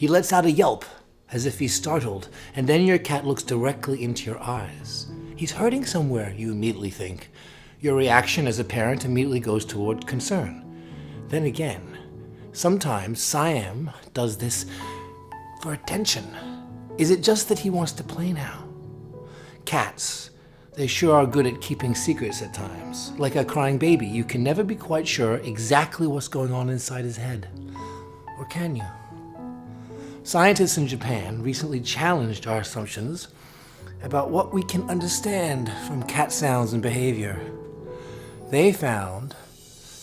He lets out a yelp, as if he's startled, and then your cat looks directly into your eyes. He's hurting somewhere, you immediately think. Your reaction as a parent immediately goes toward concern. Then again, sometimes Siam does this for attention. Is it just that he wants to play now? Cats, they sure are good at keeping secrets at times. Like a crying baby, you can never be quite sure exactly what's going on inside his head. Or can you? Scientists in Japan recently challenged our assumptions about what we can understand from cat sounds and behavior. They found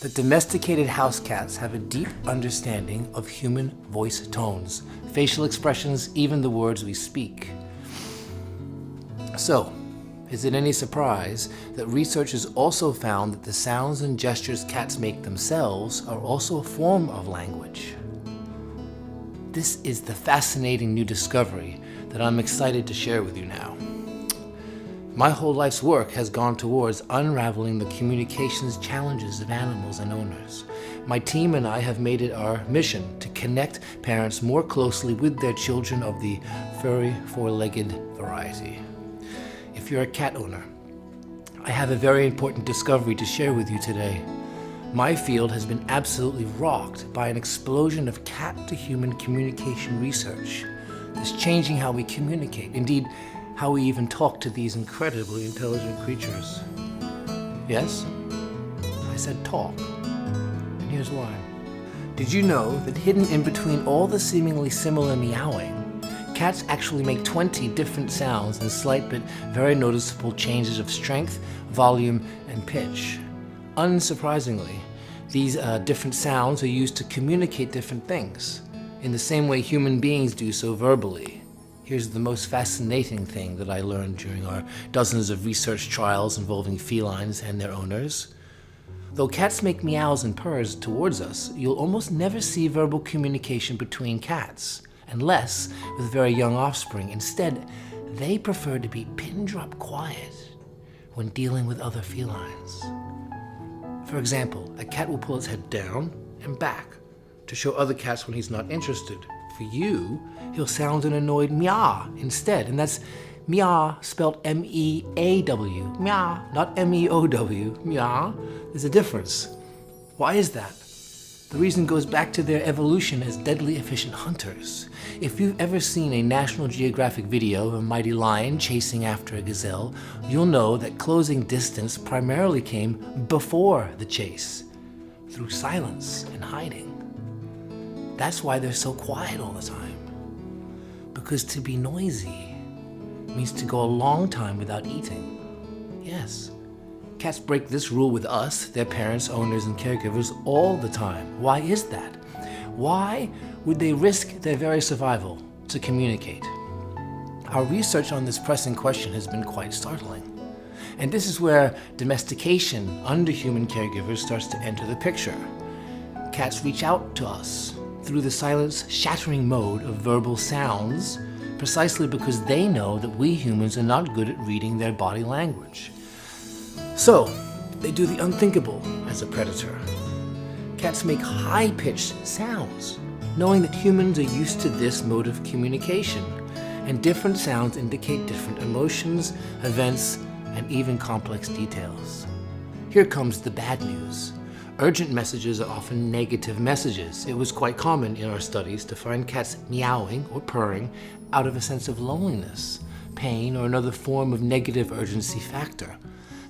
that domesticated house cats have a deep understanding of human voice tones, facial expressions, even the words we speak. So, is it any surprise that researchers also found that the sounds and gestures cats make themselves are also a form of language? This is the fascinating new discovery that I'm excited to share with you now. My whole life's work has gone towards unraveling the communications challenges of animals and owners. My team and I have made it our mission to connect parents more closely with their children of the furry, four-legged variety. If you're a cat owner, I have a very important discovery to share with you today. My field has been absolutely rocked by an explosion of cat-to-human communication research. It's changing how we communicate, indeed, how we even talk to these incredibly intelligent creatures. Yes, I said talk, and here's why. Did you know that hidden in between all the seemingly similar meowing, cats actually make 20 different sounds and slight but very noticeable changes of strength, volume, and pitch? Unsurprisingly, these different sounds are used to communicate different things, in the same way human beings do so verbally. Here's the most fascinating thing that I learned during our dozens of research trials involving felines and their owners. Though cats make meows and purrs towards us, you'll almost never see verbal communication between cats, unless with very young offspring. Instead, they prefer to be pin-drop quiet when dealing with other felines. For example, a cat will pull its head down and back to show other cats when he's not interested. For you, he'll sound an annoyed meow instead, and that's meow spelled M-E-A-W, meow, not M-E-O-W, meow. There's a difference. Why is that? The reason goes back to their evolution as deadly efficient hunters. If you've ever seen a National Geographic video of a mighty lion chasing after a gazelle, you'll know that closing distance primarily came before the chase, through silence and hiding. That's why they're so quiet all the time. Because to be noisy means to go a long time without eating. Yes, cats break this rule with us, their parents, owners, and caregivers all the time. Why is that? Why would they risk their very survival to communicate? Our research on this pressing question has been quite startling. And this is where domestication under human caregivers starts to enter the picture. Cats reach out to us through the silence-shattering mode of verbal sounds, precisely because they know that we humans are not good at reading their body language. So, they do the unthinkable as a predator. Cats make high-pitched sounds, knowing that humans are used to this mode of communication, and different sounds indicate different emotions, events, and even complex details. Here comes the bad news. Urgent messages are often negative messages. It was quite common in our studies to find cats meowing or purring out of a sense of loneliness, pain, or another form of negative urgency factor.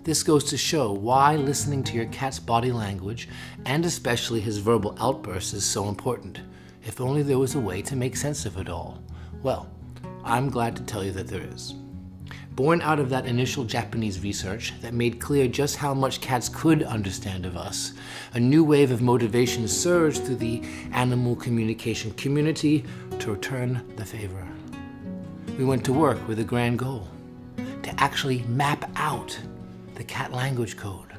This goes to show why listening to your cat's body language, and especially his verbal outbursts, is so important. If only there was a way to make sense of it all. Well, I'm glad to tell you that there is. Born out of that initial Japanese research that made clear just how much cats could understand of us, a new wave of motivation surged through the animal communication community to return the favor. We went to work with a grand goal, to actually map out the cat language code.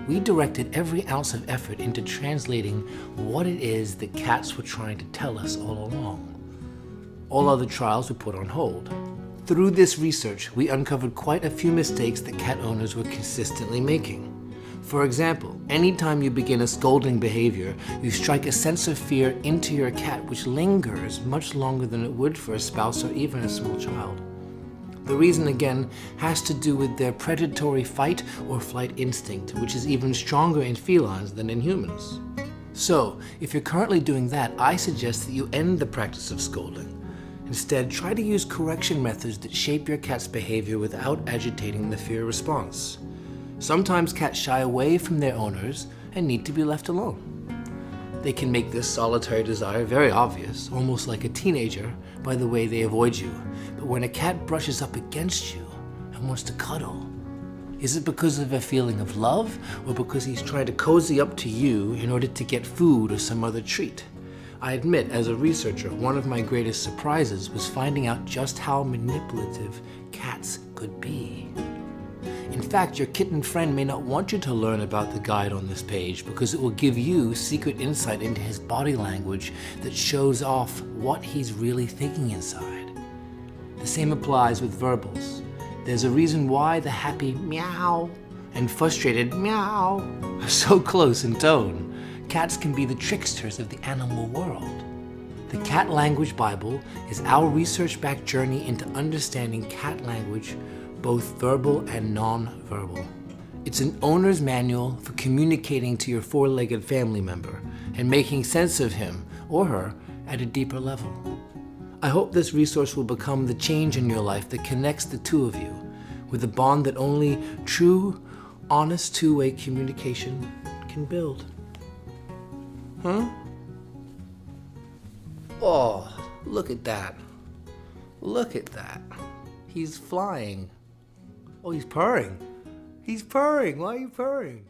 We directed every ounce of effort into translating what it is that cats were trying to tell us all along. All other trials were put on hold. Through this research, we uncovered quite a few mistakes that cat owners were consistently making. For example, anytime you begin a scolding behavior, you strike a sense of fear into your cat which lingers much longer than it would for a spouse or even a small child. The reason, again, has to do with their predatory fight or flight instinct, which is even stronger in felines than in humans. So, if you're currently doing that, I suggest that you end the practice of scolding. Instead, try to use correction methods that shape your cat's behavior without agitating the fear response. Sometimes cats shy away from their owners and need to be left alone. They can make this solitary desire very obvious, almost like a teenager, by the way they avoid you. But when a cat brushes up against you and wants to cuddle, is it because of a feeling of love or because he's trying to cozy up to you in order to get food or some other treat? I admit, as a researcher, one of my greatest surprises was finding out just how manipulative cats could be. In fact, your kitten friend may not want you to learn about the guide on this page because it will give you secret insight into his body language that shows off what he's really thinking inside. The same applies with verbals. There's a reason why the happy meow and frustrated meow are so close in tone. Cats can be the tricksters of the animal world. The Cat Language Bible is our research-backed journey into understanding cat language, both verbal and non-verbal. It's an owner's manual for communicating to your four-legged family member and making sense of him or her at a deeper level. I hope this resource will become the change in your life that connects the two of you with a bond that only true, honest two-way communication can build. Huh? Oh, look at that. Look at that. He's flying. Oh, he's purring. He's purring. Why are you purring?